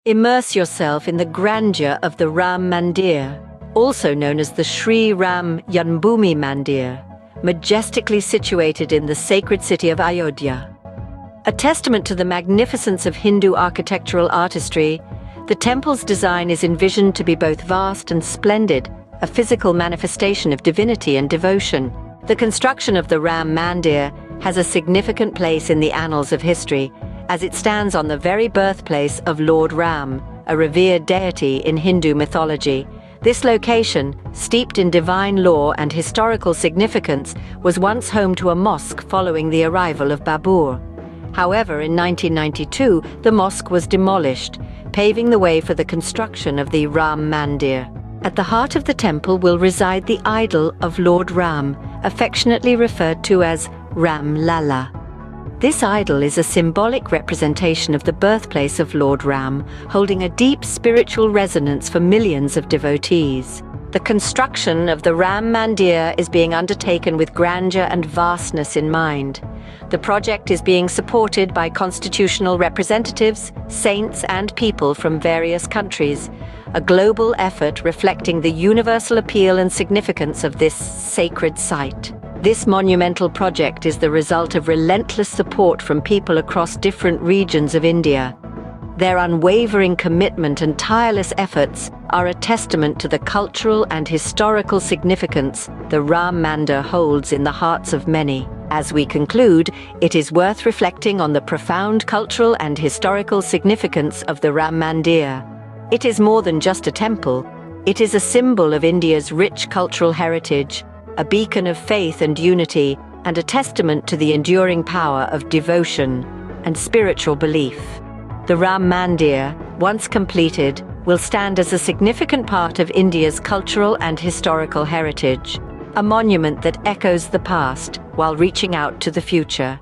Immerse yourself in the grandeur of the Ram Mandir, also known as the Shri Ram Janmabhoomi Mandir, majestically situated in the sacred city of Ayodhya. A testament to the magnificence of Hindu architectural artistry, the temple's design is envisioned to be both vast and splendid, a physical manifestation of divinity and devotion. The construction of the Ram Mandir has a significant place in the annals of history, as it stands on the very birthplace of Lord Ram, a revered deity in Hindu mythology. This location, steeped in divine lore and historical significance, was once home to a mosque following the arrival of Babar. However, in 1992, the mosque was demolished, paving the way for the construction of the Ram Mandir. At the heart of the temple will reside the idol of Lord Ram, affectionately referred to as Ramlala. This idol is a symbolic representation of the birthplace of Lord Ram, holding a deep spiritual resonance for millions of devotees. The construction of the Ram Mandir is being undertaken with grandeur and vastness in mind. The project is being supported by constitutional representatives, saints, and people from various countries, a global effort reflecting the universal appeal and significance of this sacred site. This monumental project is the result of relentless support from people across different regions of India. Their unwavering commitment and tireless efforts are a testament to the cultural and historical significance the Ram Mandir holds in the hearts of many. As we conclude, it is worth reflecting on the profound cultural and historical significance of the Ram Mandir. It is more than just a temple. It is a symbol of India's rich cultural heritage, a beacon of faith and unity, and a testament to the enduring power of devotion and spiritual belief. The Ram Mandir, once completed, will stand as a significant part of India's cultural and historical heritage, a monument that echoes the past while reaching out to the future.